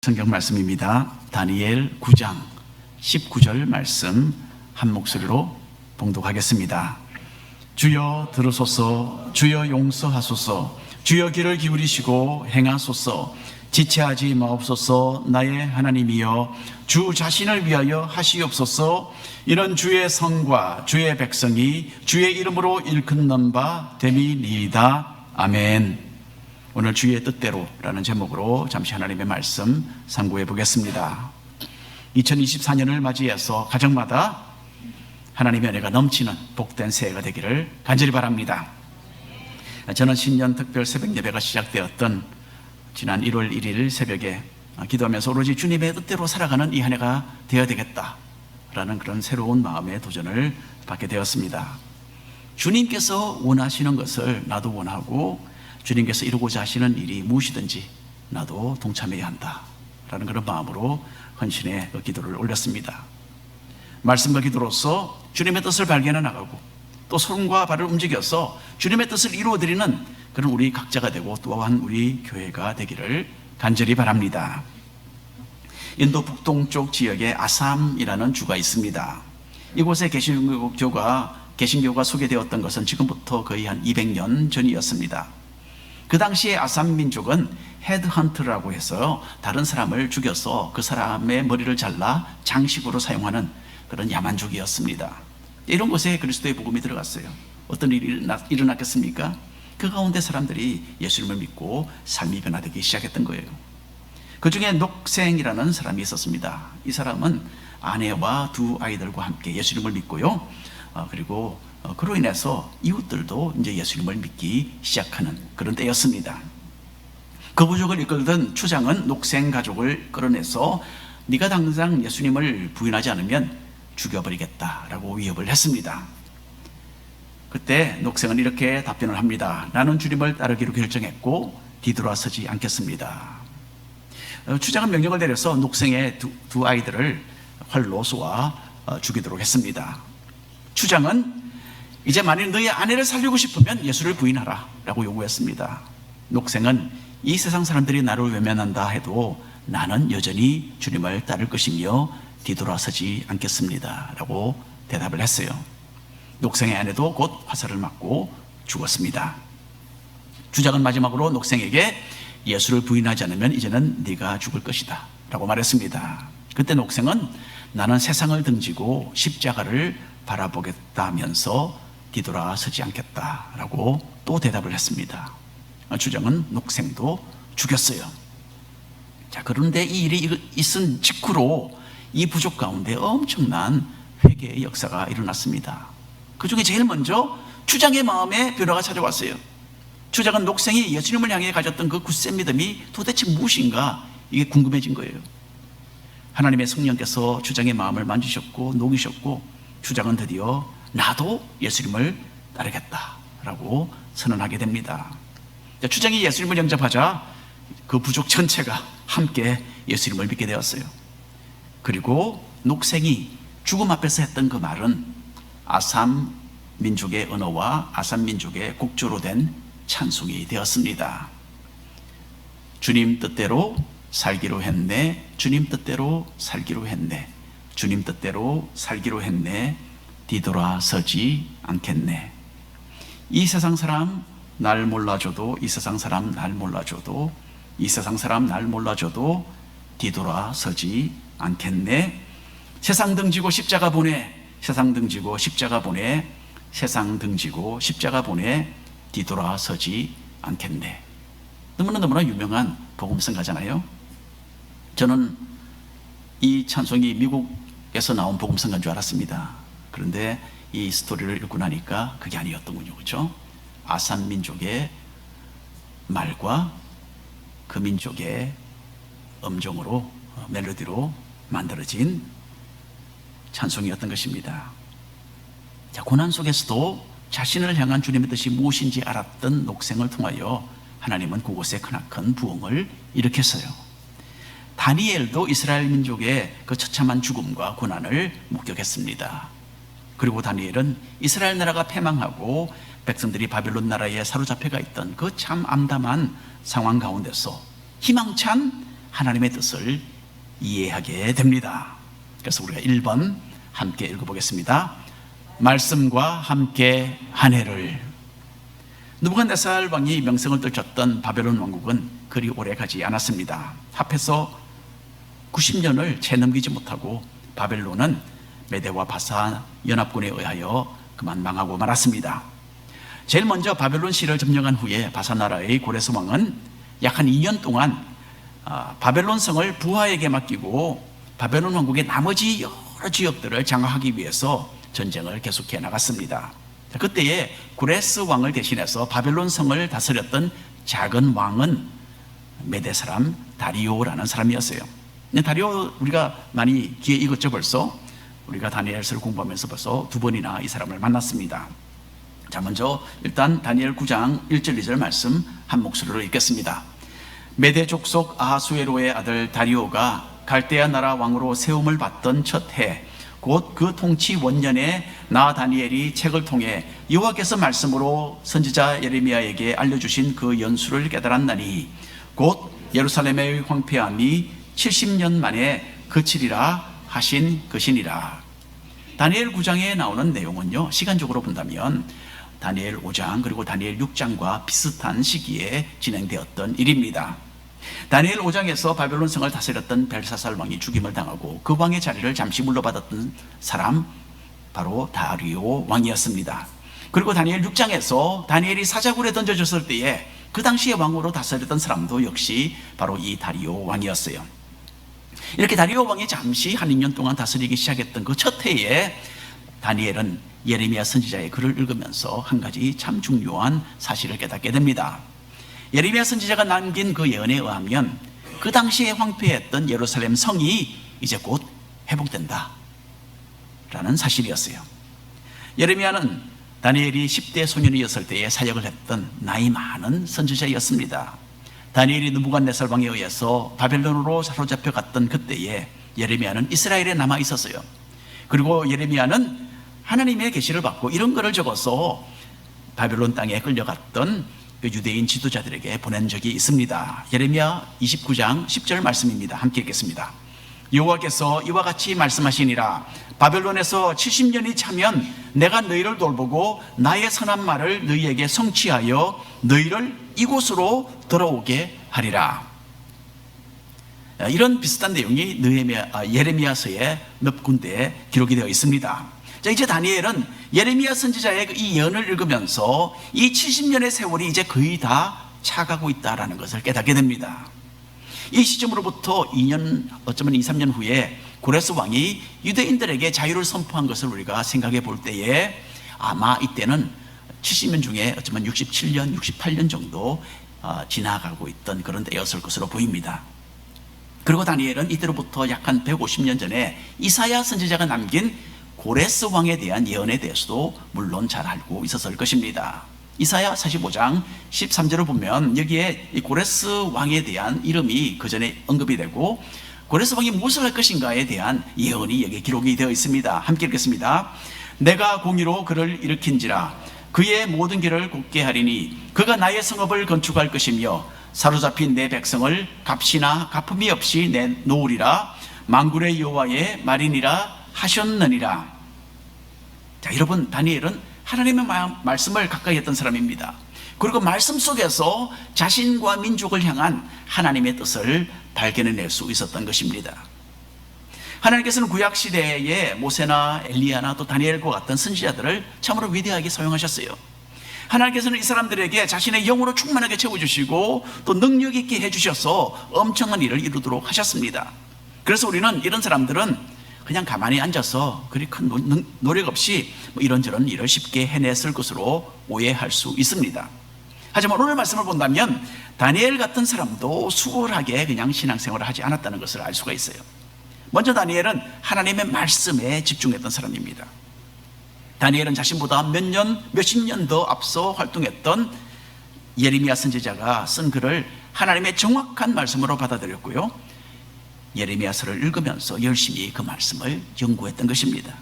성경 말씀입니다. 다니엘 9장 19절 말씀 한 목소리로 봉독하겠습니다. 주여 들으소서, 주여 용서하소서, 주여 귀를 기울이시고 행하소서. 지체하지 마옵소서. 나의 하나님이여, 주 자신을 위하여 하시옵소서. 이는 주의 성과 주의 백성이 주의 이름으로 일컫는 바 됨이니이다. 아멘. 오늘 주의 뜻대로라는 제목으로 잠시 하나님의 말씀 상고해 보겠습니다. 2024년을 맞이해서 가정마다 하나님의 은혜가 넘치는 복된 새해가 되기를 간절히 바랍니다. 저는 신년 특별 새벽 예배가 시작되었던 지난 1월 1일 새벽에 기도하면서 오로지 주님의 뜻대로 살아가는 이 한 해가 되어야 되겠다라는 그런 새로운 마음의 도전을 받게 되었습니다. 주님께서 원하시는 것을 나도 원하고, 주님께서 이루고자 하시는 일이 무엇이든지 나도 동참해야 한다라는 그런 마음으로 헌신의 기도를 올렸습니다. 말씀과 기도로서 주님의 뜻을 발견해 나가고, 또 손과 발을 움직여서 주님의 뜻을 이루어드리는 그런 우리 각자가 되고, 또한 우리 교회가 되기를 간절히 바랍니다. 인도 북동쪽 지역에 아삼이라는 주가 있습니다. 이곳에 개신교가 소개되었던 것은 지금부터 거의 한 200년 전이었습니다. 그 당시에 아삼 민족은 헤드헌트라고 해서 다른 사람을 죽여서 그 사람의 머리를 잘라 장식으로 사용하는 그런 야만족이었습니다. 이런 곳에 그리스도의 복음이 들어갔어요. 어떤 일이 일어났겠습니까? 그 가운데 사람들이 예수님을 믿고 삶이 변화되기 시작했던 거예요. 그 중에 녹생이라는 사람이 있었습니다. 이 사람은 아내와 두 아이들과 함께 예수님을 믿고요. 그리고 그로 인해서 이웃들도 이제 예수님을 믿기 시작하는 그런 때였습니다. 그 부족을 이끌던 추장은 녹생 가족을 끌어내서 네가 당장 예수님을 부인하지 않으면 죽여버리겠다라고 위협을 했습니다. 그때 녹생은 이렇게 답변을 합니다. 나는 주님을 따르기로 결정했고 뒤돌아서지 않겠습니다. 추장은 명령을 내려서 녹생의 두 아이들을 활로 쏘아 죽이도록 했습니다. 추장은 이제 만일 너희 아내를 살리고 싶으면 예수를 부인하라 라고 요구했습니다. 녹생은 이 세상 사람들이 나를 외면한다 해도 나는 여전히 주님을 따를 것이며 뒤돌아서지 않겠습니다 라고 대답을 했어요. 녹생의 아내도 곧 화살을 맞고 죽었습니다. 주장은 마지막으로 녹생에게 예수를 부인하지 않으면 이제는 네가 죽을 것이다 라고 말했습니다. 그때 녹생은 나는 세상을 등지고 십자가를 바라보겠다면서 뒤돌아서지 않겠다라고 또 대답을 했습니다. 주장은 녹생도 죽였어요. 자, 그런데 이 일이 있은 직후로 이 부족 가운데 엄청난 회개의 역사가 일어났습니다. 그 중에 제일 먼저 주장의 마음에 변화가 찾아왔어요. 주장은 녹생이 예수님을 향해 가졌던 그 굳센 믿음이 도대체 무엇인가, 이게 궁금해진 거예요. 하나님의 성령께서 주장의 마음을 만지셨고 녹이셨고, 주장은 드디어 나도 예수님을 따르겠다라고 선언하게 됩니다. 주장이 예수님을 영접하자 그 부족 전체가 함께 예수님을 믿게 되었어요. 그리고 녹생이 죽음 앞에서 했던 그 말은 아삼 민족의 언어와 아삼 민족의 국조로 된 찬송이 되었습니다. 주님 뜻대로 살기로 했네, 주님 뜻대로 살기로 했네, 주님 뜻대로 살기로 했네, 뒤돌아서지 않겠네. 이 세상 사람 날 몰라줘도, 이 세상 사람 날 몰라줘도, 이 세상 사람 날 몰라줘도 뒤돌아서지 않겠네. 세상 등지고 십자가 보내, 세상 등지고 십자가 보내, 세상 등지고 십자가 보내, 뒤돌아서지 않겠네. 너무나 유명한 복음성가잖아요. 저는 이 찬송이 미국에서 나온 복음성가인 줄 알았습니다. 그런데 이 스토리를 읽고 나니까 그게 아니었더군요. 그렇죠? 아산 민족의 말과 그 민족의 음정으로, 멜로디로 만들어진 찬송이었던 것입니다. 자, 고난 속에서도 자신을 향한 주님의 뜻이 무엇인지 알았던 녹생을 통하여 하나님은 그곳에 크나큰 부흥을 일으켰어요. 다니엘도 이스라엘 민족의 그 처참한 죽음과 고난을 목격했습니다. 그리고 다니엘은 이스라엘 나라가 패망하고 백성들이 바빌론 나라에 사로잡혀가 있던 그 참 암담한 상황 가운데서 희망찬 하나님의 뜻을 이해하게 됩니다. 그래서 우리가 1번 함께 읽어보겠습니다. 말씀과 함께 한 해를. 느부갓네살 왕이 명성을 떨쳤던 바벨론 왕국은 그리 오래 가지 않았습니다. 합해서 90년을 채 넘기지 못하고 바벨론은 메대와 바사 연합군에 의하여 그만 망하고 말았습니다. 제일 먼저 바벨론 시를 점령한 후에 바사 나라의 고레스 왕은 약 한 2년 동안 바벨론 성을 부하에게 맡기고 바벨론 왕국의 나머지 여러 지역들을 장악하기 위해서 전쟁을 계속해 나갔습니다. 그때에 고레스 왕을 대신해서 바벨론 성을 다스렸던 작은 왕은 메대 사람 다리오라는 사람이었어요. 다리오 우리가 많이 귀에 익었죠. 벌써 우리가 다니엘서를 공부하면서 벌써 2번이나 이 사람을 만났습니다. 자, 먼저 일단 다니엘 9장 1절 2절 말씀 한 목소리로 읽겠습니다. 메대 족속 아하수에로의 아들 다리오가 갈대아 나라 왕으로 세움을 받던 첫 해, 곧 그 통치 원년에 나 다니엘이 책을 통해 여호와께서 말씀으로 선지자 예레미야에게 알려주신 그 연수를 깨달았나니 곧 예루살렘의 황폐함이 70년 만에 그치리라 하신 것이니라. 다니엘 9장에 나오는 내용은요, 시간적으로 본다면 다니엘 5장 그리고 다니엘 6장과 비슷한 시기에 진행되었던 일입니다. 다니엘 5장에서 바벨론 성을 다스렸던 벨사살 왕이 죽임을 당하고 그 왕의 자리를 잠시 물러받았던 사람 바로 다리오 왕이었습니다. 그리고 다니엘 6장에서 다니엘이 사자굴에 던져졌을 때에 그 당시에 왕으로 다스렸던 사람도 역시 바로 이 다리오 왕이었어요. 이렇게 다리오 왕이 잠시 한 2년 동안 다스리기 시작했던 그 첫 해에 다니엘은 예레미야 선지자의 글을 읽으면서 한 가지 참 중요한 사실을 깨닫게 됩니다. 예레미야 선지자가 남긴 그 예언에 의하면 그 당시에 황폐했던 예루살렘 성이 이제 곧 회복된다 라는 사실이었어요. 예레미야는 다니엘이 10대 소년이었을 때에 사역을 했던 나이 많은 선지자였습니다. 다니엘이 느부갓네살 왕에 의해서 바벨론으로 사로잡혀 갔던 그때에 예레미야는 이스라엘에 남아 있었어요. 그리고 예레미야는 하나님의 계시를 받고 이런 글을 적어서 바벨론 땅에 끌려갔던 그 유대인 지도자들에게 보낸 적이 있습니다. 예레미야 29장 10절 말씀입니다. 함께 읽겠습니다. 여호와께서 이와 같이 말씀하시니라. 바벨론에서 70년이 차면 내가 너희를 돌보고 나의 선한 말을 너희에게 성취하여 너희를 이곳으로 돌아오게 하리라. 이런 비슷한 내용이 예레미야서에 몇 군데에 기록이 되어 있습니다. 자, 이제 다니엘은 예레미야 선지자의 이 예언을 읽으면서 이 70년의 세월이 이제 거의 다 차가고 있다는 것을 깨닫게 됩니다. 이 시점으로부터 2년, 어쩌면 2, 3년 후에 고레스 왕이 유대인들에게 자유를 선포한 것을 우리가 생각해 볼 때에 아마 이때는 70년 중에 어쩌면 67년, 68년 정도 지나가고 있던 그런 때였을 것으로 보입니다. 그리고 다니엘은 이때로부터 약 한 150년 전에 이사야 선지자가 남긴 고레스 왕에 대한 예언에 대해서도 물론 잘 알고 있었을 것입니다. 이사야 45장 13절을 보면 여기에 이 고레스 왕에 대한 이름이 그 전에 언급이 되고 고레스 왕이 무엇을 할 것인가에 대한 예언이 여기에 기록이 되어 있습니다. 함께 읽겠습니다. 내가 공의로 그를 일으킨지라 그의 모든 길을 곧게 하리니 그가 나의 성읍을 건축할 것이며 사로잡힌 내 백성을 값이나 갚음이 없이 내놓으리라. 만군의 여호와의 말이니라 하셨느니라. 자, 여러분, 다니엘은 하나님의 말씀을 가까이 했던 사람입니다. 그리고 말씀 속에서 자신과 민족을 향한 하나님의 뜻을 발견해낼 수 있었던 것입니다. 하나님께서는 구약시대에 모세나 엘리야나 또 다니엘과 같은 선지자들을 참으로 위대하게 사용하셨어요. 하나님께서는 이 사람들에게 자신의 영으로 충만하게 채워주시고 또 능력 있게 해주셔서 엄청난 일을 이루도록 하셨습니다. 그래서 우리는 이런 사람들은 그냥 가만히 앉아서 그리 큰 노력 없이 이런저런 일을 쉽게 해냈을 것으로 오해할 수 있습니다. 하지만 오늘 말씀을 본다면 다니엘 같은 사람도 수월하게 그냥 신앙생활을 하지 않았다는 것을 알 수가 있어요. 먼저 다니엘은 하나님의 말씀에 집중했던 사람입니다. 다니엘은 자신보다 몇십 년 더 앞서 활동했던 예레미야 선지자가 쓴 글을 하나님의 정확한 말씀으로 받아들였고요, 예레미야서를 읽으면서 열심히 그 말씀을 연구했던 것입니다.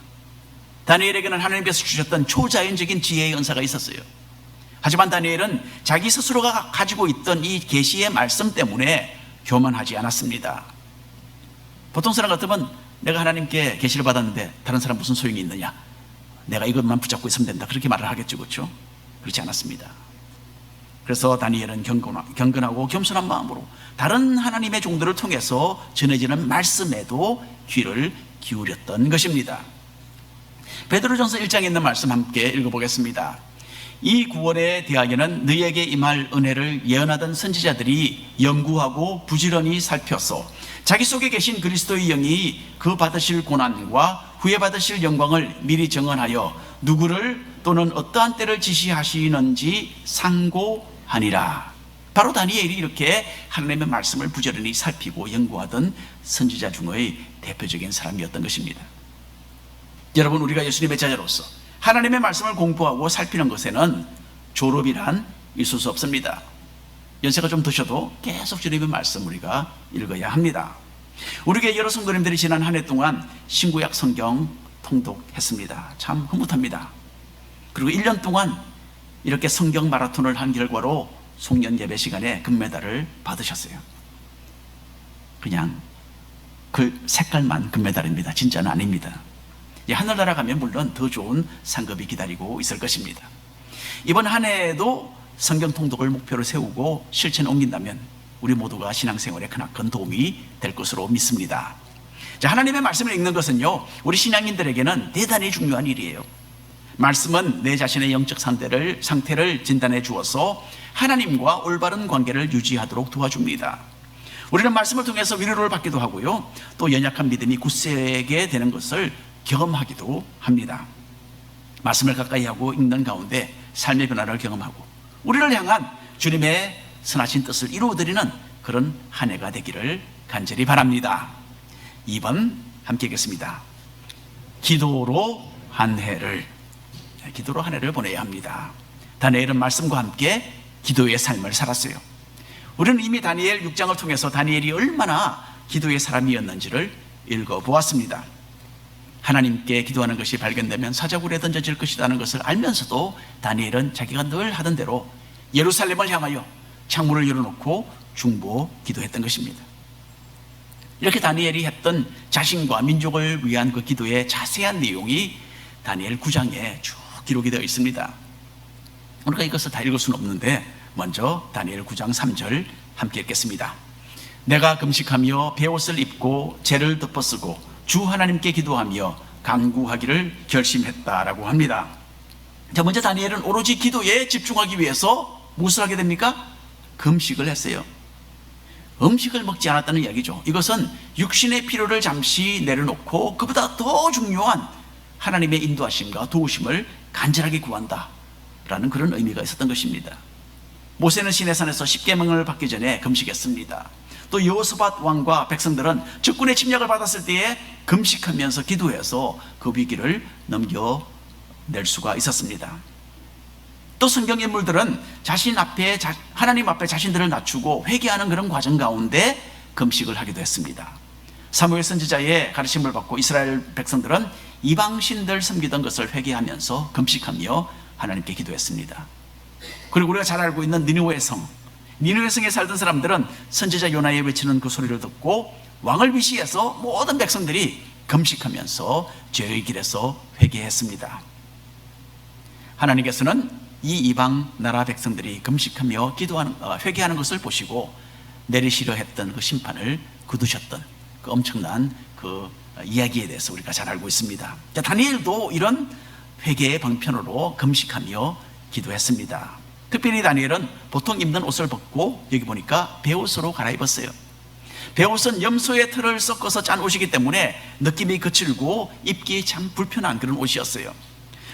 다니엘에게는 하나님께서 주셨던 초자연적인 지혜의 은사가 있었어요. 하지만 다니엘은 자기 스스로가 가지고 있던 이 계시의 말씀 때문에 교만하지 않았습니다. 보통 사람 같으면 내가 하나님께 계시를 받았는데 다른 사람 무슨 소용이 있느냐, 내가 이것만 붙잡고 있으면 된다, 그렇게 말을 하겠죠. 그렇죠? 그렇지 않았습니다. 그래서 다니엘은 경건하고 겸손한 마음으로 다른 하나님의 종들을 통해서 전해지는 말씀에도 귀를 기울였던 것입니다. 베드로전서 1장에 있는 말씀 함께 읽어보겠습니다. 이 구원의 대학에는 너희에게 임할 은혜를 예언하던 선지자들이 연구하고 부지런히 살펴서 자기 속에 계신 그리스도의 영이 그 받으실 고난과 후에 받으실 영광을 미리 정언하여 누구를 또는 어떠한 때를 지시하시는지 상고하니라. 바로 다니엘이 이렇게 하나님의 말씀을 부지런히 살피고 연구하던 선지자 중의 대표적인 사람이었던 것입니다. 여러분, 우리가 예수님의 자녀로서 하나님의 말씀을 공부하고 살피는 것에는 졸업이란 있을 수 없습니다. 연세가 좀 드셔도 계속 주님의 말씀 우리가 읽어야 합니다. 우리 교회 여러 성도님들이 지난 한 해 동안 신구약 성경 통독했습니다. 참 흐뭇합니다. 그리고 1년 동안 이렇게 성경 마라톤을 한 결과로 송년 예배 시간에 금메달을 받으셨어요. 그냥 그 색깔만 금메달입니다. 진짜는 아닙니다. 하늘나라 가면 물론 더 좋은 상급이 기다리고 있을 것입니다. 이번 한 해에도 성경 통독을 목표로 세우고 실천에 옮긴다면 우리 모두가 신앙생활에 크나큰 도움이 될 것으로 믿습니다. 자, 하나님의 말씀을 읽는 것은요, 우리 신앙인들에게는 대단히 중요한 일이에요. 말씀은 내 자신의 영적 상태를 진단해 주어서 하나님과 올바른 관계를 유지하도록 도와줍니다. 우리는 말씀을 통해서 위로를 받기도 하고요, 또 연약한 믿음이 굳세게 되는 것을 경험하기도 합니다. 말씀을 가까이 하고 읽는 가운데 삶의 변화를 경험하고 우리를 향한 주님의 선하신 뜻을 이루어드리는 그런 한 해가 되기를 간절히 바랍니다. 2번 함께 읽겠습니다. 기도로 한 해를 보내야 합니다. 다니엘은 말씀과 함께 기도의 삶을 살았어요. 우리는 이미 다니엘 6장을 통해서 다니엘이 얼마나 기도의 사람이었는지를 읽어보았습니다. 하나님께 기도하는 것이 발견되면 사자굴에 던져질 것이라는 것을 알면서도 다니엘은 자기가 늘 하던 대로 예루살렘을 향하여 창문을 열어놓고 중보 기도했던 것입니다. 이렇게 다니엘이 했던 자신과 민족을 위한 그 기도의 자세한 내용이 다니엘 9장에 쭉 기록이 되어 있습니다. 우리가 이것을 다 읽을 수는 없는데 먼저 다니엘 9장 3절 함께 읽겠습니다. 내가 금식하며 베옷을 입고 재를 덮어쓰고 주 하나님께 기도하며 간구하기를 결심했다라고 합니다. 자, 먼저 다니엘은 오로지 기도에 집중하기 위해서 무엇을 하게 됩니까? 금식을 했어요. 음식을 먹지 않았다는 이야기죠. 이것은 육신의 필요를 잠시 내려놓고 그보다 더 중요한 하나님의 인도하심과 도우심을 간절하게 구한다 라는 그런 의미가 있었던 것입니다. 모세는 시내산에서 십계명을 받기 전에 금식했습니다. 또 여호사밧 왕과 백성들은 적군의 침략을 받았을 때에 금식하면서 기도해서 그 위기를 넘겨낼 수가 있었습니다. 또 성경 인물들은 하나님 앞에 자신들을 낮추고 회개하는 그런 과정 가운데 금식을 하기도 했습니다. 사무엘 선지자의 가르침을 받고 이스라엘 백성들은 이방신들 섬기던 것을 회개하면서 금식하며 하나님께 기도했습니다. 그리고 우리가 잘 알고 있는 니느웨 성에 살던 사람들은 선지자 요나의 외치는 그 소리를 듣고 왕을 위시해서 모든 백성들이 금식하면서 죄의 길에서 회개했습니다. 하나님께서는 이 이방 나라 백성들이 금식하며 회개하는 것을 보시고 내리시려 했던 그 심판을 거두셨던 그 엄청난 그 이야기에 대해서 우리가 잘 알고 있습니다. 다니엘도 이런 회개의 방편으로 금식하며 기도했습니다. 특별히 다니엘은 보통 입는 옷을 벗고 여기 보니까 베옷으로 갈아입었어요. 베옷은 염소의 털을 섞어서 짠 옷이기 때문에 느낌이 거칠고 입기 참 불편한 그런 옷이었어요.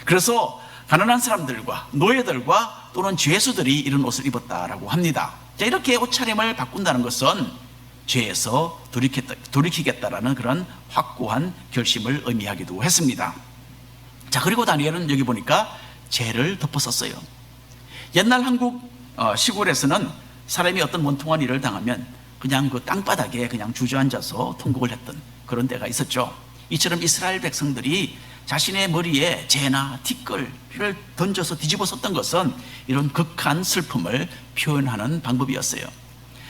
그래서 가난한 사람들과 노예들과 또는 죄수들이 이런 옷을 입었다라고 합니다. 자, 이렇게 옷차림을 바꾼다는 것은 죄에서 돌이키겠다라는 그런 확고한 결심을 의미하기도 했습니다. 자, 그리고 다니엘은 여기 보니까 죄를 덮었었어요. 옛날 한국 시골에서는 사람이 어떤 원통한 일을 당하면 그냥 그 땅바닥에 그냥 주저앉아서 통곡을 했던 그런 때가 있었죠. 이처럼 이스라엘 백성들이 자신의 머리에 재나 티끌을 던져서 뒤집어 썼던 것은 이런 극한 슬픔을 표현하는 방법이었어요.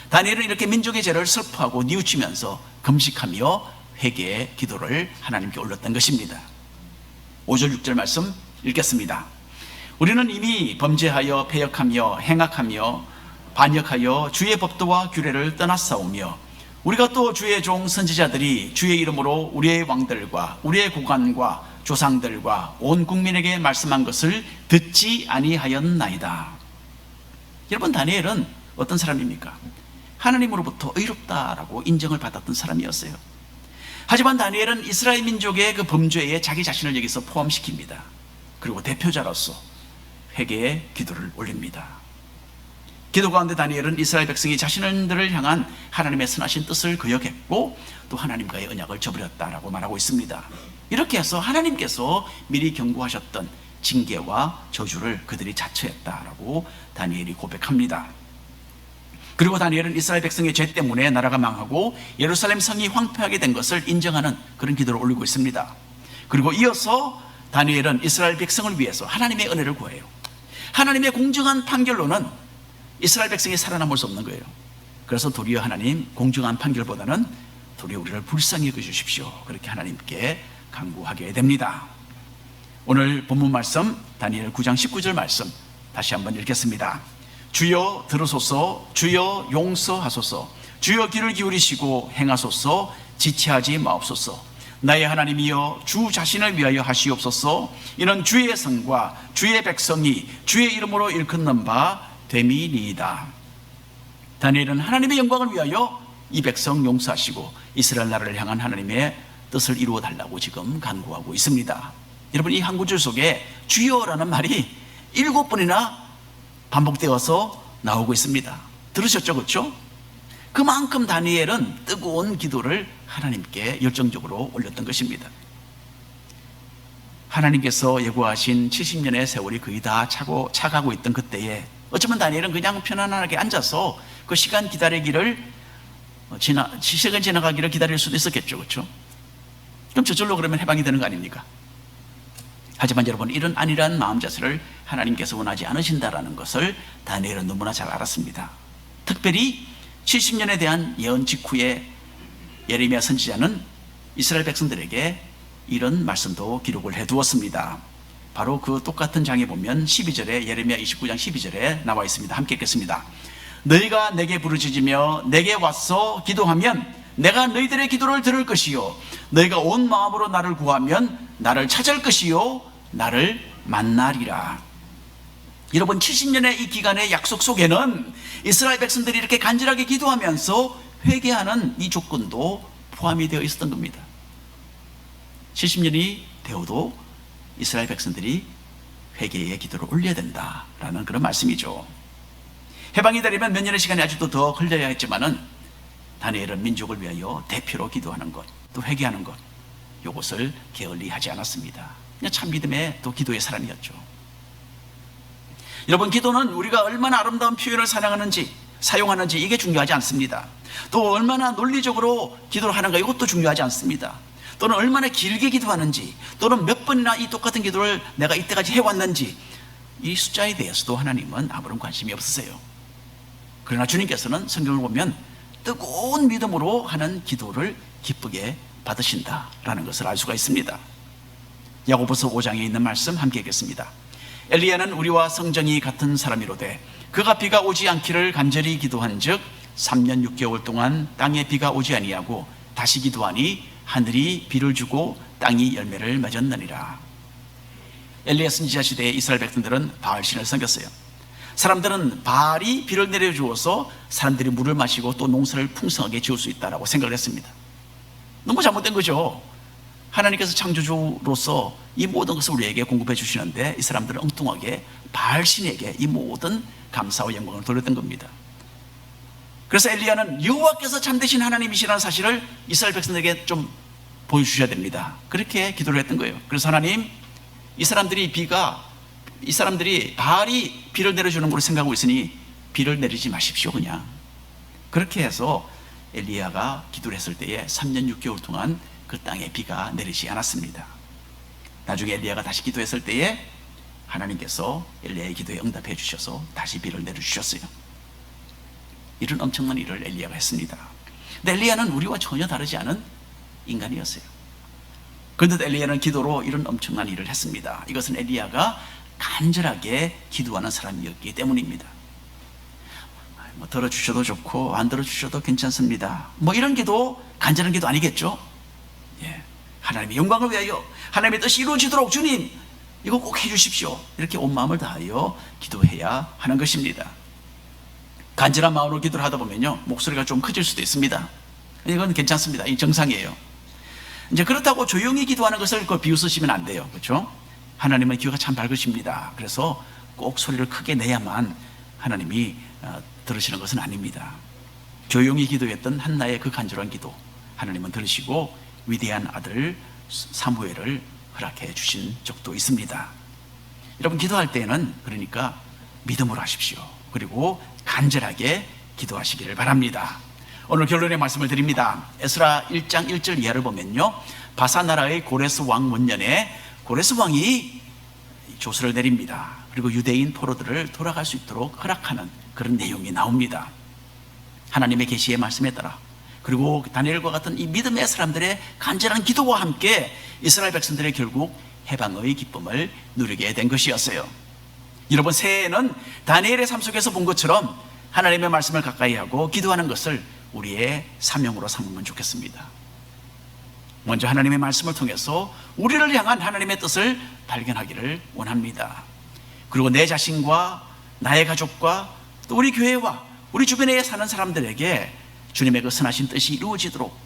다니엘은 이렇게 민족의 죄를 슬퍼하고 뉘우치면서 금식하며 회개의 기도를 하나님께 올렸던 것입니다. 5절 6절 말씀 읽겠습니다. 우리는 이미 범죄하여 패역하며 행악하며 반역하여 주의 법도와 규례를 떠났사오며 우리가 또 주의 종 선지자들이 주의 이름으로 우리의 왕들과 우리의 고관과 조상들과 온 국민에게 말씀한 것을 듣지 아니하였나이다. 여러분, 다니엘은 어떤 사람입니까? 하나님으로부터 의롭다라고 인정을 받았던 사람이었어요. 하지만 다니엘은 이스라엘 민족의 그 범죄에 자기 자신을 여기서 포함시킵니다. 그리고 대표자로서 회개의 기도를 올립니다. 기도 가운데 다니엘은 이스라엘 백성이 자신들을 향한 하나님의 선하신 뜻을 거역했고 또 하나님과의 언약을 저버렸다라고 말하고 있습니다. 이렇게 해서 하나님께서 미리 경고하셨던 징계와 저주를 그들이 자처했다라고 다니엘이 고백합니다. 그리고 다니엘은 이스라엘 백성의 죄 때문에 나라가 망하고 예루살렘 성이 황폐하게 된 것을 인정하는 그런 기도를 올리고 있습니다. 그리고 이어서 다니엘은 이스라엘 백성을 위해서 하나님의 은혜를 구해요. 하나님의 공정한 판결로는 이스라엘 백성이 살아남을 수 없는 거예요. 그래서 도리어 하나님, 공정한 판결보다는 도리어 우리를 불쌍히 여겨주십시오, 그렇게 하나님께 간구하게 됩니다. 오늘 본문 말씀 다니엘 9장 19절 말씀 다시 한번 읽겠습니다. 주여 들으소서, 주여 용서하소서, 주여 귀를 기울이시고 행하소서, 지체하지 마옵소서. 나의 하나님이여 주 자신을 위하여 하시옵소서. 이는 주의 성과 주의 백성이 주의 이름으로 일컫는 바 됨이니이다. 다니엘은 하나님의 영광을 위하여 이 백성 용서하시고 이스라엘 나라를 향한 하나님의 뜻을 이루어 달라고 지금 간구하고 있습니다. 여러분, 이 한 구절 속에 주여라는 말이 7번이나 반복되어서 나오고 있습니다. 들으셨죠? 그렇죠? 그만큼 다니엘은 뜨거운 기도를 하나님께 열정적으로 올렸던 것입니다. 하나님께서 예고하신 70년의 세월이 거의 다 차가고 있던 그때에 어쩌면 다니엘은 그냥 편안하게 앉아서 그 시간 지나가기를 기다릴 수도 있었겠죠. 그렇죠? 그럼 저절로 그러면 해방이 되는 거 아닙니까? 하지만 여러분, 이런 안일한 마음 자세를 하나님께서 원하지 않으신다라는 것을 다니엘은 너무나 잘 알았습니다. 특별히 70년에 대한 예언 직후에 예레미야 선지자는 이스라엘 백성들에게 이런 말씀도 기록을 해두었습니다. 바로 그 똑같은 장에 보면 12절에, 예레미야 29장 12절에 나와 있습니다. 함께 읽겠습니다. 너희가 내게 부르짖으며 내게 와서 기도하면 내가 너희들의 기도를 들을 것이요 너희가 온 마음으로 나를 구하면 나를 찾을 것이요 나를 만나리라. 여러분, 70년의 이 기간의 약속 속에는 이스라엘 백성들이 이렇게 간절하게 기도하면서 회개하는 이 조건도 포함이 되어 있었던 겁니다. 70년이 되어도 이스라엘 백성들이 회개의 기도를 올려야 된다라는 그런 말씀이죠. 해방이 되려면 몇 년의 시간이 아직도 더 걸려야 했지만은 다니엘은 민족을 위하여 대표로 기도하는 것, 또 회개하는 것, 이것을 게을리하지 않았습니다. 그냥 참 믿음의 또 기도의 사람이었죠. 여러분, 기도는 우리가 얼마나 아름다운 표현을 사용하는지 이게 중요하지 않습니다. 또 얼마나 논리적으로 기도를 하는가, 이것도 중요하지 않습니다. 또는 얼마나 길게 기도하는지, 또는 몇 번이나 이 똑같은 기도를 내가 이때까지 해왔는지, 이 숫자에 대해서도 하나님은 아무런 관심이 없으세요. 그러나 주님께서는 성경을 보면 뜨거운 믿음으로 하는 기도를 기쁘게 받으신다라는 것을 알 수가 있습니다. 야고보서 5장에 있는 말씀 함께 읽겠습니다. 엘리야는 우리와 성정이 같은 사람이로되 그가 비가 오지 않기를 간절히 기도한즉 3년 6개월 동안 땅에 비가 오지 아니하고 다시 기도하니 하늘이 비를 주고 땅이 열매를 맺었느니라. 엘리야 선지자 시대에 이스라엘 백성들은 바알신을 섬겼어요. 사람들은 바알이 비를 내려주어서 사람들이 물을 마시고 또 농사를 풍성하게 지을 수 있다고 생각을 했습니다. 너무 잘못된 거죠. 하나님께서 창조주로서 이 모든 것을 우리에게 공급해 주시는데 이 사람들은 엉뚱하게 바알신에게 이 모든 감사와 영광을 돌렸던 겁니다. 그래서 엘리야는 여호와께서 참되신 하나님이시라는 사실을 이스라엘 백성들에게 좀 보여주셔야 됩니다. 그렇게 기도를 했던 거예요. 그래서 하나님, 이 사람들이 바알이 비를 내려주는 걸로 생각하고 있으니 비를 내리지 마십시오. 그냥 그렇게 해서 엘리야가 기도를 했을 때에 3년 6개월 동안 그 땅에 비가 내리지 않았습니다. 나중에 엘리야가 다시 기도했을 때에 하나님께서 엘리야의 기도에 응답해 주셔서 다시 비를 내려주셨어요. 이런 엄청난 일을 엘리야가 했습니다. 근데 엘리야는 우리와 전혀 다르지 않은 인간이었어요. 그런데 엘리야는 기도로 이런 엄청난 일을 했습니다. 이것은 엘리야가 간절하게 기도하는 사람이었기 때문입니다. 뭐 들어주셔도 좋고 안 들어주셔도 괜찮습니다. 뭐 이런 기도 간절한 기도 아니겠죠? 예. 하나님의 영광을 위하여 하나님의 뜻이 이루어지도록 주님 이거 꼭 해주십시오. 이렇게 온 마음을 다하여 기도해야 하는 것입니다. 간절한 마음으로 기도를 하다 보면요 목소리가 좀 커질 수도 있습니다. 이건 괜찮습니다. 이 정상이에요. 이제 그렇다고 조용히 기도하는 것을 비웃으시면 안 돼요. 그렇죠? 하나님은 귀가 참 밝으십니다. 그래서 꼭 소리를 크게 내야만 하나님이 들으시는 것은 아닙니다. 조용히 기도했던 한나의 그 간절한 기도 하나님은 들으시고 위대한 아들 사무엘을 허락해 주신 적도 있습니다. 여러분 기도할 때는 그러니까 믿음으로 하십시오. 그리고 간절하게 기도하시기를 바랍니다. 오늘 결론의 말씀을 드립니다. 에스라 1장 1절 이하를 보면요 바사 나라의 고레스 왕 문년에 고레스 왕이 조서를 내립니다. 그리고 유대인 포로들을 돌아갈 수 있도록 허락하는 그런 내용이 나옵니다. 하나님의 계시의 말씀에 따라 그리고 다니엘과 같은 이 믿음의 사람들의 간절한 기도와 함께 이스라엘 백성들이 결국 해방의 기쁨을 누리게 된 것이었어요. 여러분 새해에는 다니엘의 삶 속에서 본 것처럼 하나님의 말씀을 가까이 하고 기도하는 것을 우리의 사명으로 삼으면 좋겠습니다. 먼저 하나님의 말씀을 통해서 우리를 향한 하나님의 뜻을 발견하기를 원합니다. 그리고 내 자신과 나의 가족과 또 우리 교회와 우리 주변에 사는 사람들에게 주님의 그 선하신 뜻이 이루어지도록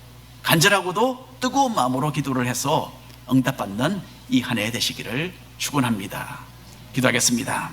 간절하고도 뜨거운 마음으로 기도를 해서 응답받는 이 한 해 되시기를 축원합니다. 기도하겠습니다.